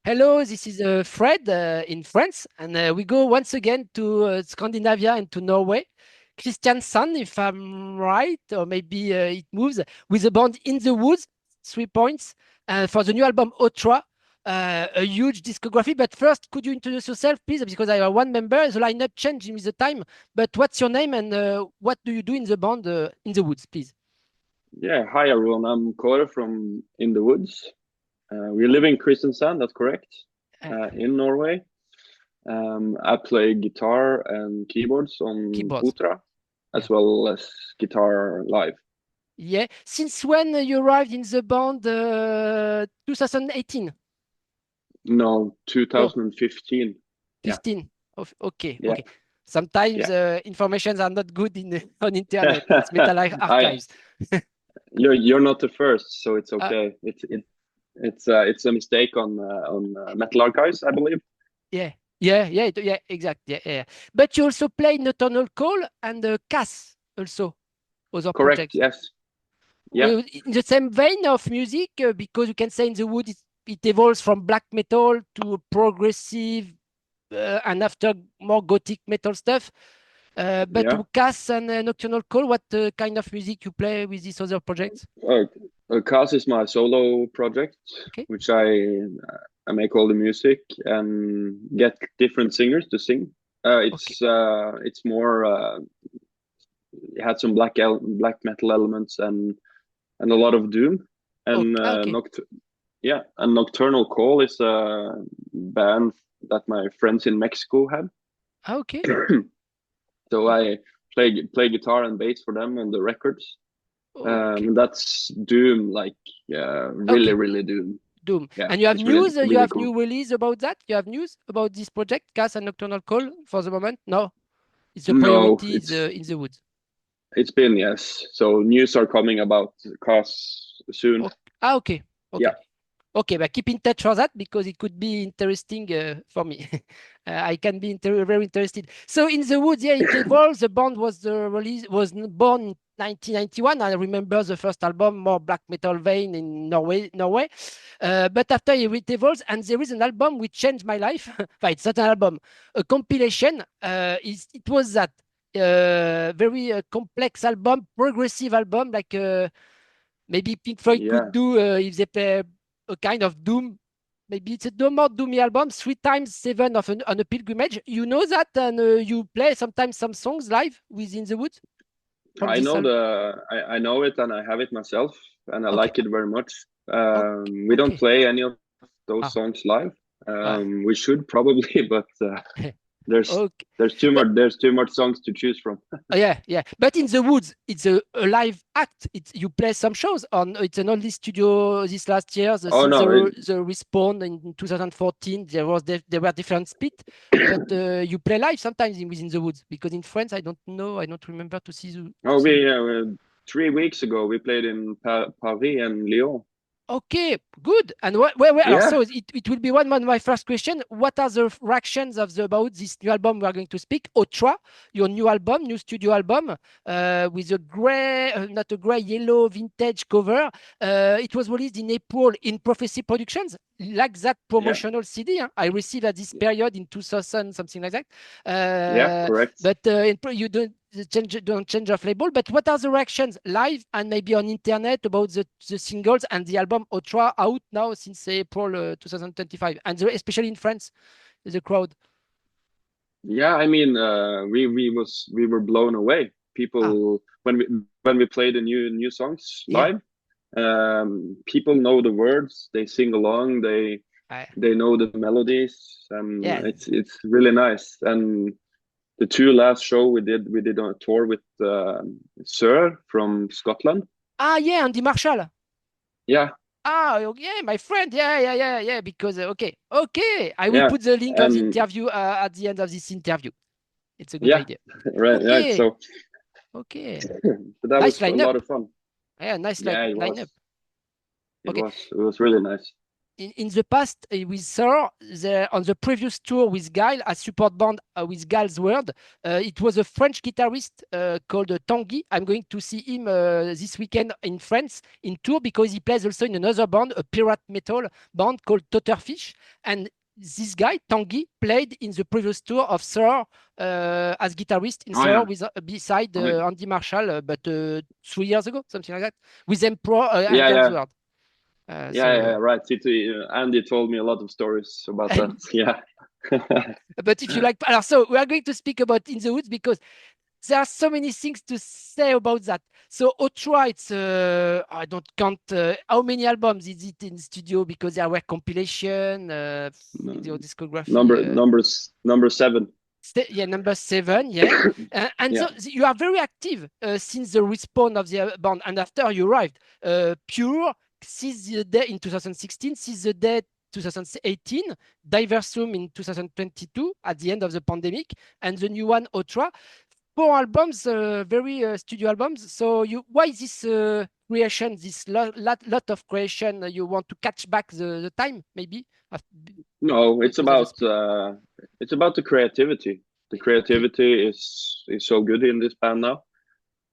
Hello, this is Fred in France, and we go once again to Scandinavia and to Norway. Kristiansand, if I'm right, or maybe it moves with the band In the Woods, 3 points, for the new album Otra, a huge discography. But first, could you introduce yourself, please? Because I have one member, the lineup changed with the time. But what's your name and what do you do in the band In the Woods, please? Yeah, hi everyone. I'm Kåre from In the Woods. We live in Kristiansand, that's correct, Uh, in Norway. I play guitar and keyboards on Keyboards. Otra, Yeah. as well as guitar live. Yeah. Since when you arrived in the band? 2018. No, No, 2015. Yeah, 15. Okay, yeah, okay. Sometimes yeah. informations are not good in on internet. It's metal I archives. you're not the first, so it's Uh, okay. It's a mistake on Metal Archives, I believe. yeah, yeah, exactly. Yeah, yeah. But you also play Nocturnal Call and Cass also, other Correct. projects. Yes. Yeah. In the same vein of music, because you can say in the wood it evolves from black metal to progressive and after more gothic metal stuff. But Yeah. Cass and Nocturnal Call, what kind of music you play with these other projects? Uh, Cause is my solo project, Okay. which I make all the music and get different singers to sing. Okay. It's more it had some black metal elements and a lot of doom and Okay. Okay. Nocturnal Call is a band that my friends in Mexico had. Okay. So Okay. I play guitar and bass for them on the records. Okay. That's doom, like really, Okay. really doom. Doom. Yeah, And you have it's really, news? You really have cool. new release about that? You have news about this project, Cass and Nocturnal Call for the moment? No. It's a No, priority in the woods. it's been yes. So news are coming about cars soon. Okay. Ah, okay. Yeah, Okay. Okay, but keep in touch for that because it could be interesting for me. I can be very interested. So in the woods, yeah, it evolves. The band was born in 1991. I remember the first album, more black metal vein in Norway. But after it evolves, and there is an album which changed my life. It's not an album, a compilation. It was that very complex album, progressive album, like. Maybe Pink Floyd could yeah. do if they play a kind of doom. Maybe it's a no more doomy album, 3 times 7 on a pilgrimage. You know that, and you play sometimes some songs live within the woods from I this know album. I know it and I have it myself and I Okay, like it very much. okay, We don't okay. play any of those Ah, songs live. ah. We should probably, but there's Okay. there's too But much there's too much songs to choose from. yeah, yeah. But in the woods, it's a live act. It's you play some shows on. It's an only studio this last year. Oh Since no, the respawn in 2014, there were different split. But you play live sometimes within the woods because in France, I don't know. I don't remember to see to oh see. we 3 weeks ago we played in Paris and Lyon. Okay, good. And where Yeah, so it will be one of my first question. What are the reactions of about this new album we are going to speak? Otra, your new album, new studio album, with a gray, not a gray, yellow vintage cover. It was released in April in Prophecy Productions, like that yeah, promotional CD. I received at this period in 2000, something like that. yeah, correct. But you don't change of label. But what are the reactions live and maybe on internet about the singles and the album Otra out now since April 2025, and especially in France, the crowd? Yeah, I mean, we were blown away. Ah, People when we play the new songs yeah. live, people know the words, they sing along, I, they know the melodies, and yeah. it's really nice. And the two last show we did on a tour with Sir from Scotland. Ah, yeah, Andy Marshall. Yeah, Ah, yeah, my friend. Yeah. Because okay. I will yeah, put the link of the and interview at the end of this interview. It's a good yeah, idea. right. Okay, So, okay. so that Nice was a lineup. lot of fun. Yeah, nice Yeah, lineup. it Okay. was really nice. in the past with Sir, on the previous tour with Guile as support band with Giles Word, it was a French guitarist called Tanguy. I'm going to see him this weekend in France in tour because he plays also in another band, a pirate metal band called Totterfish. And this guy, Tanguy, played in the previous tour of Sir as guitarist in Sir with beside Andy Marshall, but 3 years ago, something like that, with Emperor and Giles Word. Right. Andy told me a lot of stories about that. Yeah. But if you like, so we are going to speak about In the Woods because there are so many things to say about that. So Otra, it's I don't count how many albums is it in studio because there were compilation, your discography. Number 7. Number 7, yeah. And so you are very active since the respawn of the band and after you arrived. Pure, Seize the Day in 2016, Seize the Day 2018, Diversum in 2022 at the end of the pandemic, and the new one, Otra. 4 albums, very studio albums. So why this creation, this lot of creation? You want to catch back the time, maybe? No, it's about the creativity. The creativity is so good in this band now,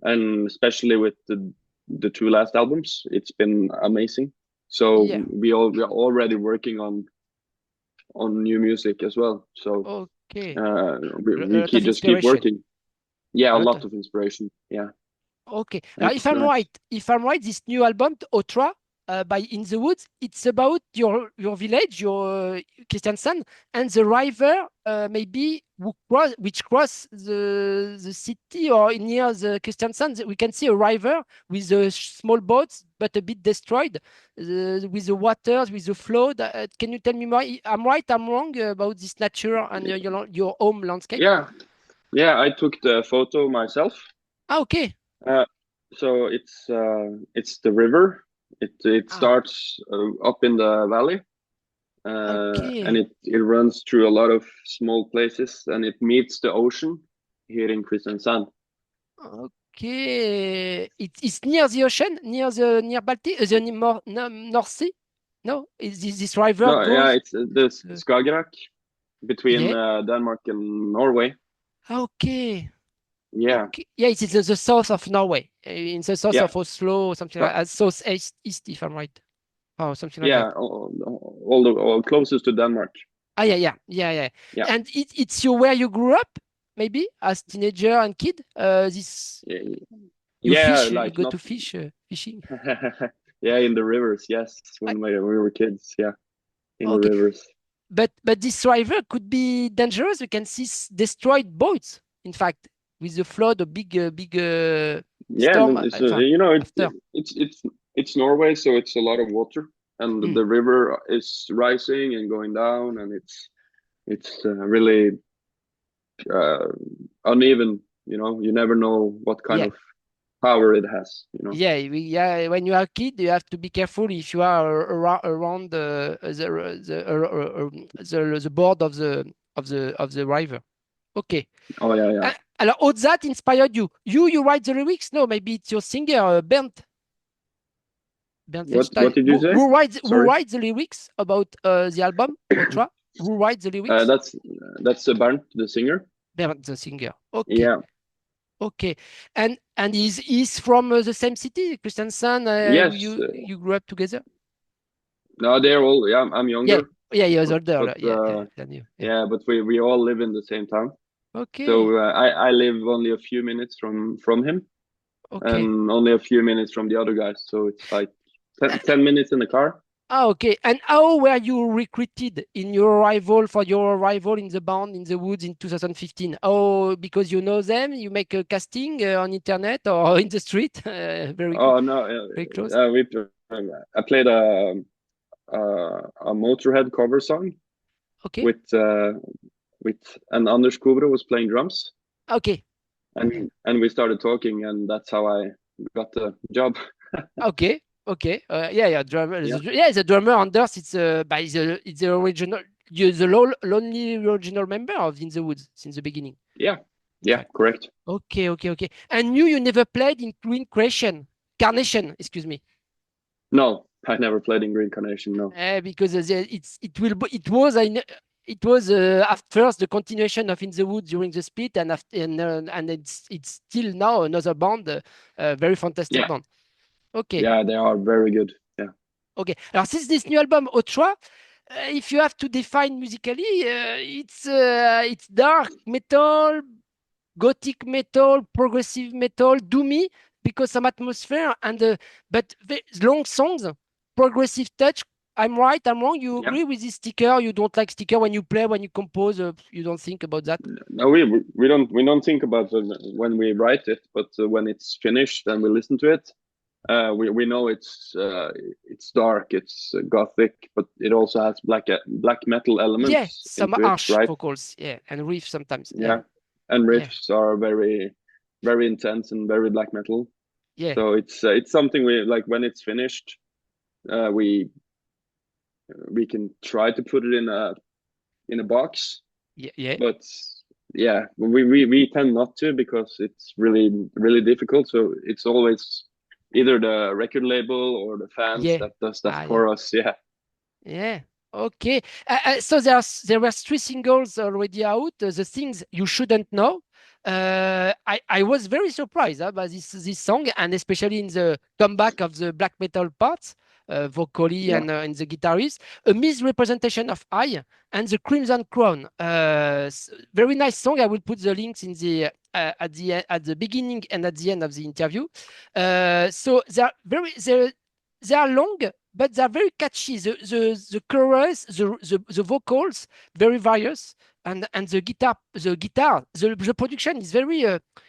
and especially with the 2 last albums, it's been amazing. So we are already working on new music as well. So we just keep working. Yeah, a lot of inspiration. Yeah. Okay. Now, if I'm right, this new album, Otra, by In the Woods, it's about your village, your Kristiansand, and the river maybe which cross the city or near the Kristiansand. We can see a river with a small boats, but a bit destroyed, with the waters, with the flood. Can you tell me more? I'm right, I'm wrong about this nature and your home landscape? Yeah, I took the photo myself. Okay. So it's the river. It starts up in the valley, and it runs through a lot of small places, and it meets the ocean here in Kristiansand. Okay, it's near the ocean, near Baltic, the North Sea. No, is this river? No, yeah, it's the Skagerrak between Denmark and Norway. Okay. Yeah. Okay. Yeah, it's in the south of Norway, in the south of Oslo, something like that. Southeast, if I'm right. Oh, something like that. All closest to Denmark. Yeah. And it's where you grew up, maybe as teenager and kid. Fish. Like you go to fishing. Yeah, in the rivers. Yes, when we were kids. Yeah, in the rivers. But this river could be dangerous. We can see destroyed boats. In fact, with the flood, a big storm. It's Norway, so it's a lot of water, and the river is rising and going down, and it's really uneven. You never know what kind of power it has. Yeah. When you are a kid, you have to be careful if you are around the board of the river. Okay. Oh yeah. Alors, how that inspired you? You write the lyrics? No, maybe it's your singer, Bernd. What did you say? Who writes the lyrics about the album, Otra? Who writes the lyrics? That's Bernd, the singer. Bernd, the singer. Okay. Yeah. Okay. And he's from the same city, Kristiansand? Yes. You grew up together? No, they're all. Yeah, I'm younger. Yeah, he was older. Than you. Yeah, but we all live in the same town. Okay. So I live only a few minutes from him, and only a few minutes from the other guys. So it's like 10 minutes in the car. Okay. And how were you recruited for your arrival in the band in the woods in 2015? Oh, because you know them, you make a casting on internet or in the street? Very close. I played a Motorhead cover song. Okay. And Anders Kovre was playing drums. Okay. And we started talking, and that's how I got the job. Okay. Drummer. Yeah, the drummer Anders. It's the original. You're the only original member of In the Woods since the beginning. Yeah, correct. Okay. And you never played in Carnation. Excuse me. No, I never played in Green Carnation, no. Because it was at first the continuation of In the Woods during the split, and it's still now another band, very fantastic band. Okay. Yeah, they are very good. Yeah. Okay. Alors, since this new album, Otra, if you have to define musically, it's dark metal, gothic metal, progressive metal, doomy, because some atmosphere but long songs, progressive touch. I'm right, I'm wrong. You agree with this sticker? You don't like sticker when you play, when you compose, you don't think about that? No, we don't think about it when we write it, but when it's finished and we listen to it, we know it's dark, it's gothic, but it also has black metal elements. Yeah, some harsh right? vocals, and riffs sometimes. Yeah, and riffs are very, very intense and very black metal. Yeah. So it's something we like when it's finished. We can try to put it in a box. Yeah. But yeah, we tend not to, because it's really, really difficult. So it's always either the record label or the fans that does that for us. Yeah. Yeah. Okay. So there were 3 singles already out. The things you shouldn't know. I was very surprised by this song, and especially in the comeback of the black metal parts, vocally and the guitarist, a misrepresentation of I and the Crimson Crown. Very nice song. I will put the links in the at the beginning and at the end of the interview. So they are long, but they're very catchy. The chorus, the vocals, very various, and the guitar, the production is very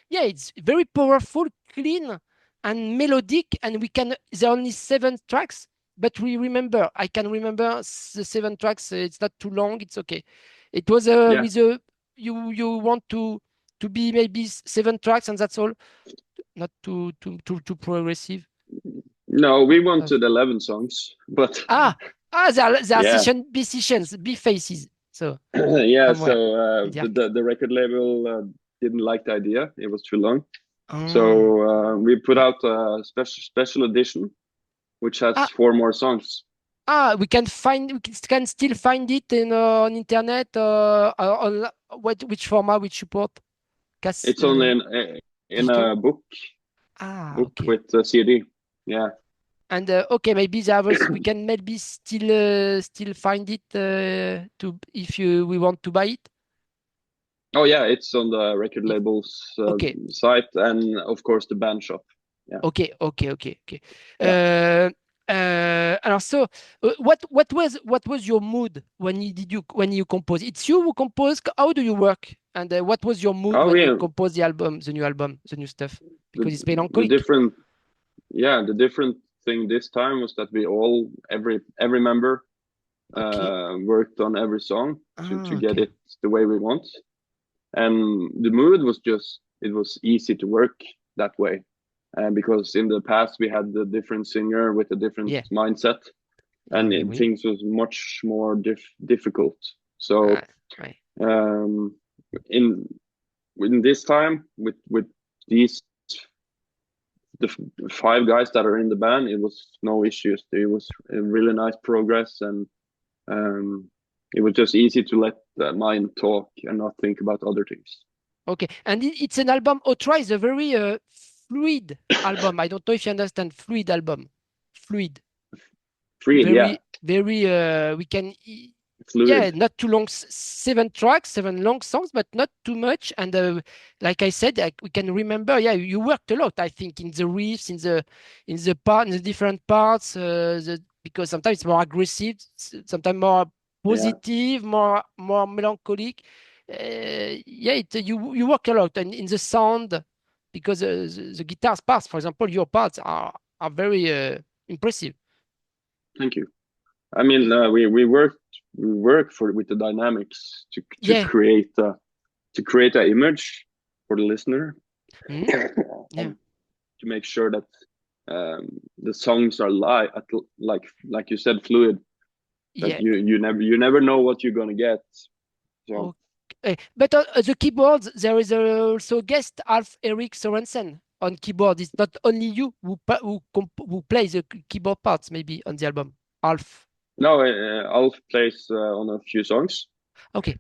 it's very powerful, clean, and melodic. And there are only 7 tracks, but I can remember the 7 tracks. It's not too long. It's okay. It was with you want to be maybe 7 tracks and that's all, not too progressive. No, we wanted 11 songs, but there are session B sessions, B faces. So the record label didn't like the idea. It was too long. So we put out a special edition, which has 4 more songs. We can still find it on internet. On which format, which support? It's only in a book. With a CD. Yeah. And maybe the others we can maybe still find it if we want to buy it. Oh yeah, it's on the record label's site, and of course the band shop. Yeah. Okay. And so, what was your mood when you compose? It's you who compose. How do you work? And what was your mood when you compose the new album, the new stuff? Because it's melancholic. The different thing this time was that we all, every member worked on every song to get it the way we want. And the mood was it was easy to work that way. Because in the past we had the different singer with a different mindset, and things was much more difficult. So in this time with the 5 guys that are in the band, it was no issues. It was a really nice progress, and it was just easy to let the mind talk and not think about other things. Okay, and it's an album. Otra is a very fluid album. I don't know if you understand fluid album. Fluid, very we can fluid. Not too long, 7 tracks, 7 long songs, but not too much. And like I said, we can remember you worked a lot, I think, in the riffs, in the different parts, because sometimes it's more aggressive, sometimes more positive, more melancholic. You work a lot, and in the sound, because the guitar parts, for example, your parts are very impressive. Thank you. I mean, we work with the dynamics to create an image for the listener, to make sure that the songs are like you said, fluid. That you never know what you're gonna get. So. But the keyboards, there is also guest Alf Erik Sorensen. on keyboard. It's not only you who plays the keyboard parts maybe on the album. Alf. No, Alf plays on a few songs. Okay.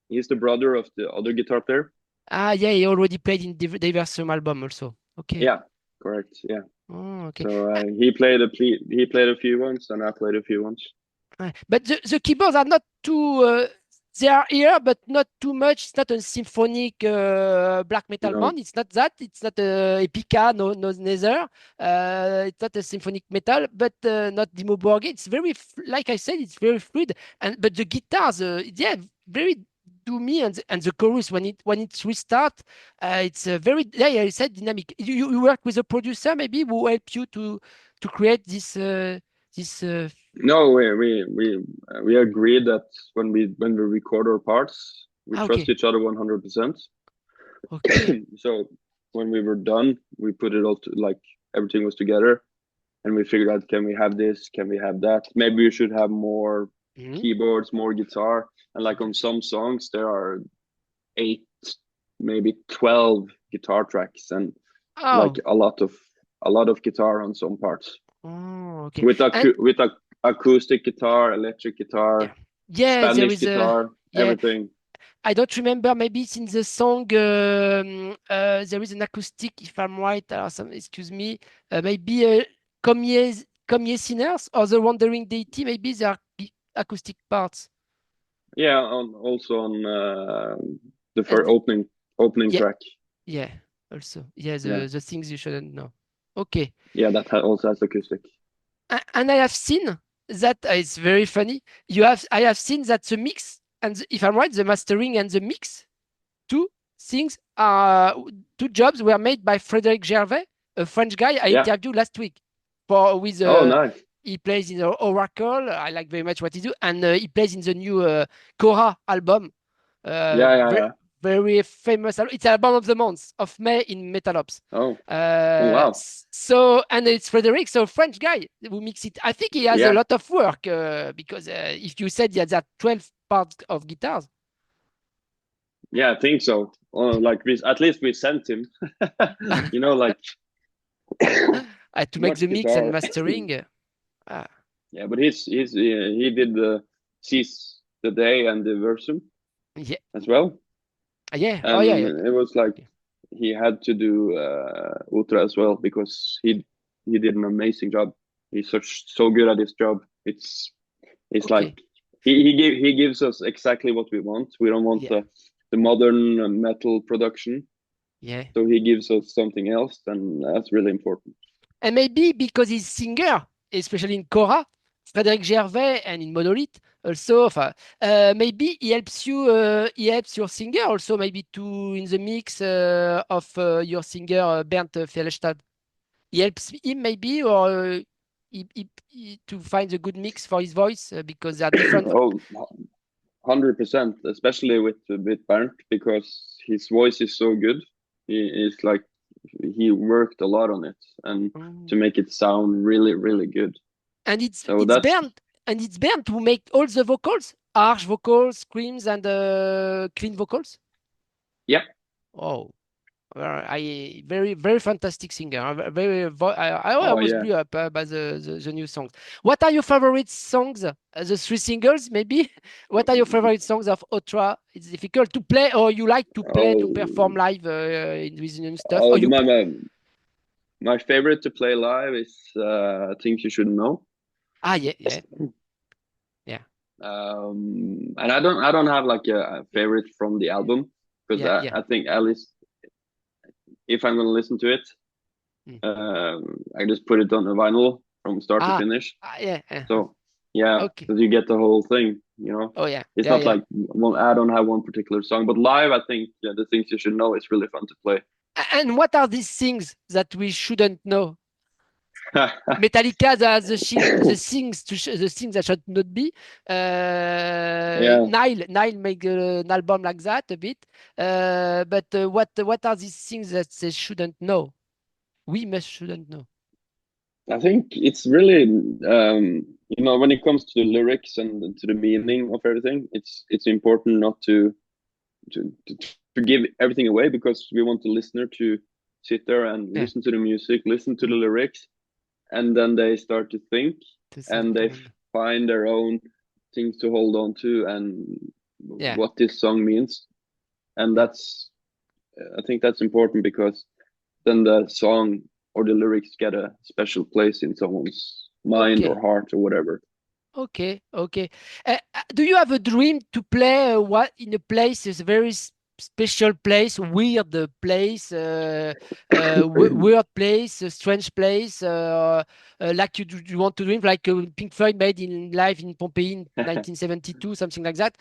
He's the brother of the other guitar player. Ah, yeah, he already played in diverse album also. Okay. Yeah, correct. Yeah. Oh, okay. So he played a few ones, and I played a few ones. But the keyboards are not too. They are here, but not too much. It's not a symphonic black metal No. band. It's not that. It's not a epica, neither. It's not a symphonic metal, but not Dimmu Borgir. It's very, like I said, it's very fluid. But the guitars, yeah, very doomy, and the chorus when it restart, it's very, yeah, I said dynamic. You work with a producer maybe who help you to create this this. No, we agreed that when we record our parts, we trust each other 100%. Okay. So when we were done, we put it all like everything was together, and we figured out, can we have this? Can we have that? Maybe we should have more keyboards, more guitar. And like on some songs, there are 8, maybe 12 guitar tracks, and like a lot of guitar on some parts. Oh, okay. With acoustic guitar, electric guitar, Spanish guitar, everything. I don't remember. Maybe it's in the song. There is an acoustic, if I'm right. Excuse me. Maybe "Come Ye Sinners" or "The Wandering Deity." Maybe there are acoustic parts. Yeah, also on the first opening track. Yeah, also. Yeah, the things you shouldn't know. Okay. Yeah, that also has acoustic. And I have seen that it's very funny. I have seen that the mix and if I'm right, the mastering and the mix, two jobs were made by Frédéric Gervais, a French guy I interviewed last week. Nice. He plays in Oracle. I like very much what he do, and he plays in the new Kåre album. Very famous. It's album of the month of May in Metal Ops. Wow. So, and it's Frederick, so French guy who mix it. I think he has a lot of work because if you said there are 12 parts of guitars. Yeah, I think so. Like at least we sent him. Like to make the mix and mastering. Yeah, but he did the Seize the Day and the Versum as well. Yeah. And it was like he had to do Otra as well because he did an amazing job. He's so good at his job. It's like he gives us exactly what we want. We don't want the modern metal production. Yeah. So he gives us something else, and that's really important. And maybe because he's singer, especially in Kåre, Frédéric Gervais, and in Monolith also. Maybe he helps your singer also, maybe in the mix of your singer Bernd Fjellstad. He helps him maybe, or to find a good mix for his voice because they are different. 100%, especially with Bernd, because his voice is so good. He worked a lot on it and to make it sound really, really good. And it's Bernd who make all the vocals, harsh vocals, screams, and clean vocals. Yeah. Oh, very very fantastic singer. I was blew up by the new songs. What are your favorite songs? The 3 singles, maybe. What are your favorite songs of Otra? It's difficult to play, or you like to play to perform live with new stuff. My favorite to play live is Things You Shouldn't Know. Yeah. And I don't have like a favorite from the album because I think at least if I'm gonna listen to it, I just put it on a vinyl from start to finish. So because you get the whole thing, It's not like I don't have one particular song, but live I think the Things You Should Know is really fun to play. And what are these things that we shouldn't know? Metallica, the things that should not be. Nile make an album like that a bit. But what are these things that they shouldn't know? We shouldn't know. I think it's really when it comes to the lyrics and to the meaning of everything, it's important not to give everything away because we want the listener to sit there and listen to the music, listen to the lyrics, and then they start to think, and they find their own things to hold on to and what this song means. And that's, I think that's important, because then the song or the lyrics get a special place in someone's mind or heart or whatever. Okay. Do you have a dream to play what in a place is a very special place, weird place, weird place, a strange place, like you want to dream, like Pink Floyd made in live in Pompeii in 1972, something like that.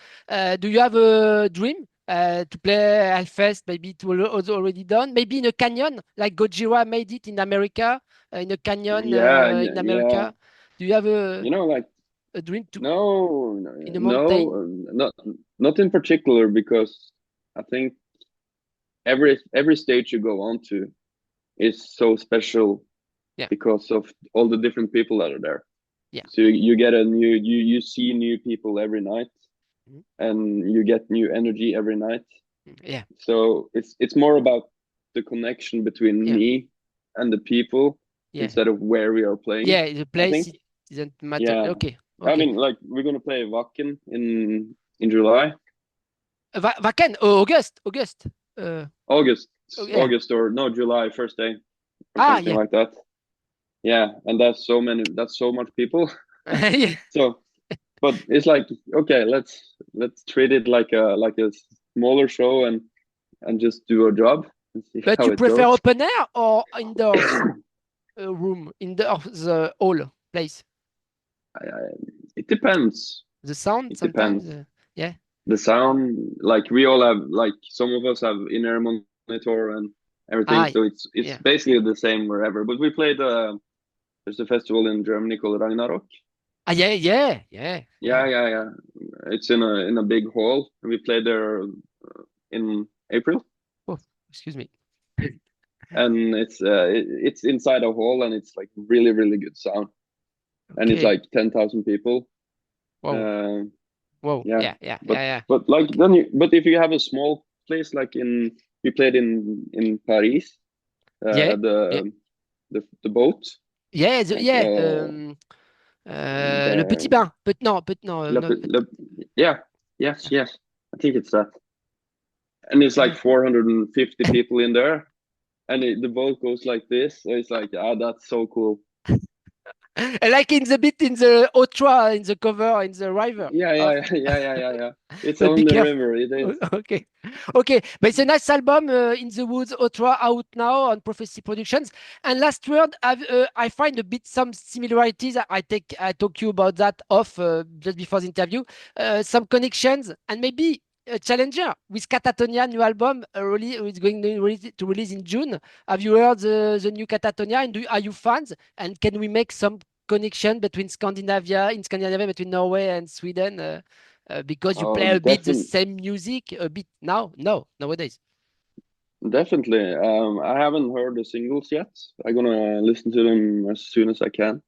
Do you have a dream to play Hellfest, maybe to already done, maybe in a canyon, like Gojira made it in America, in a canyon in America? Do you have a a dream to in a mountain? Not in particular, because I think every stage you go on to is so special because of all the different people that are there. So you get you see new people every night, and you get new energy every night. So it's more about the connection between me and the people instead of where we are playing. The place doesn't matter. Okay. I mean, like, we're gonna play Wacken in July. Wacken, August. August or no, July, first day, or something like that. Yeah, and that's so much people. So, but it's like, okay, let's treat it like a smaller show and just do our job. And see but how you it prefer goes. open air or indoors room, indoors hall place? It depends. The sound it sometimes. Depends. The sound, like, we all have, like, some of us have in-ear monitor and everything, so it's basically the same wherever. But we played there's a festival in Germany called Ragnarok. Yeah. It's in a big hall. We played there in April. Oh, excuse me. And it's inside a hall, and it's like really, really good sound. And it's like 10,000 people. Wow. Yeah. But like but if you have a small place, like we played in Paris, the boat. Le Petit Bain. No. Yes. I think it's that. And it's like 450 people in there, and the boat goes like this. So it's like, that's so cool. Like in the Otra, in the cover, in the river. Yeah. It's on the river. It is. Okay. But it's a nice album, In the Woods, Otra, out now on Prophecy Productions. And last word, I find a bit some similarities. I talk to you about that off just before the interview. Some connections, and maybe a challenger with Catatonia new album it's going to release in June. Have you heard the new Catatonia, and are you fans? And can we make some connection between Scandinavia between Norway and Sweden, because you play a bit the same music a bit nowadays? Definitely. I haven't heard the singles yet. I'm gonna listen to them as soon as I can.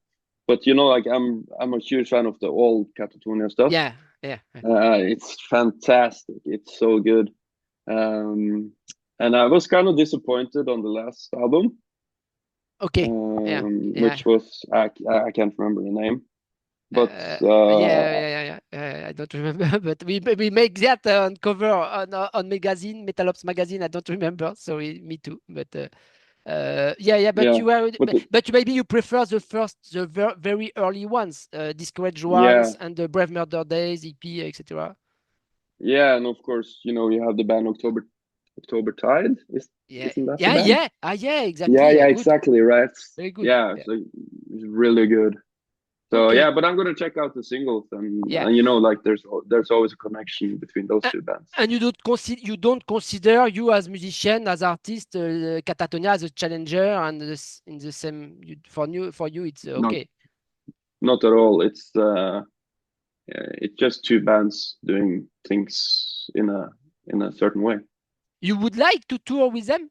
But like, I'm a huge fan of the old Catatonia stuff. Yeah. It's fantastic. It's so good. And I was kind of disappointed on the last album. Okay. Which was, I can't remember the name. But I don't remember. But we make that on cover on magazine, Metal Ops magazine. I don't remember. Sorry, me too. But but maybe you prefer the very early ones, Discouraged ones, and the Brave Murder Days, EP, etc. Yeah, and of course, you have the band October Tide. Isn't that the band? Exactly. Yeah, exactly, right. Very good. Yeah, so it's really good. So but I'm gonna check out the singles, and like, there's always a connection between those two bands. And you don't consider you as musician, as artist, Catatonia as a challenger, and in the same for you it's okay. Not at all. It's just two bands doing things in a certain way. You would like to tour with them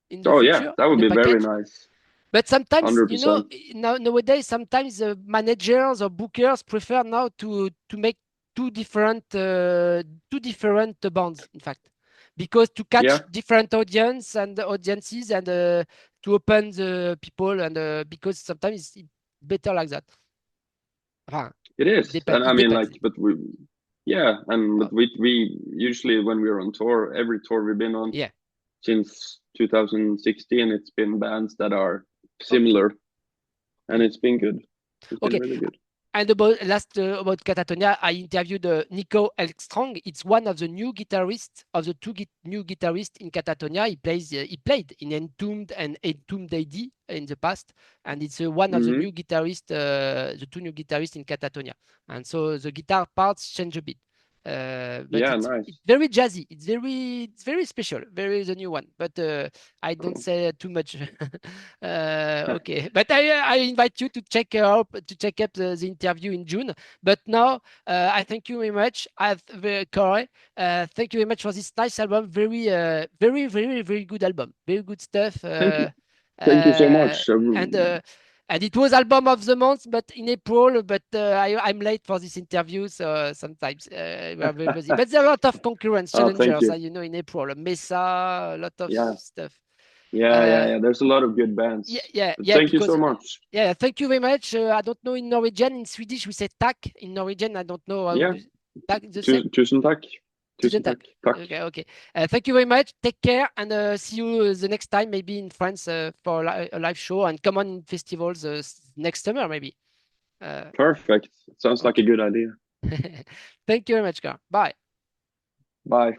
in the future? That would be very nice. But sometimes 100%. Nowadays, sometimes managers or bookers prefer now to make two different bands, in fact, because to catch Yeah. different audiences and to open the people and because sometimes it's better like that. It is, and I mean, depends. like, but we usually when we're on tour, every tour we've been on, Yeah, since 2016, it's been bands that are similar, and it's been good. It's been really good. And about Catatonia, I interviewed Nico Elkstrong. It's one of the new guitarists of the new guitarists in Catatonia. He played in Entombed and Entombed AD in the past, and it's one of the new guitarists, the two new guitarists in Catatonia. And so the guitar parts change a bit. But nice. It's very jazzy. It's very special. Very the new one. But I don't say too much. Okay. But I invite you to check up the interview in June. But now I thank you very much. Kåre, thank you very much for this nice album. Very very good album. Very good stuff. Thank you so much. And it was album of the month, but in April. But I'm late for this interview, so sometimes we are very busy. But there are a lot of concurrents, challengers, in April. Mesa, a lot of stuff. Yeah. There's a lot of good bands. Yeah. Thank you so much. Yeah, thank you very much. I don't know in Norwegian. In Swedish, we say tack. In Norwegian, I don't know. Tack the same. Tusen tack. Okay. Thank you very much. Take care and see you the next time, maybe in France for a live show and come on festivals next summer, maybe. Perfect. Sounds like a good idea. Thank you very much, Kåre. Bye. Bye.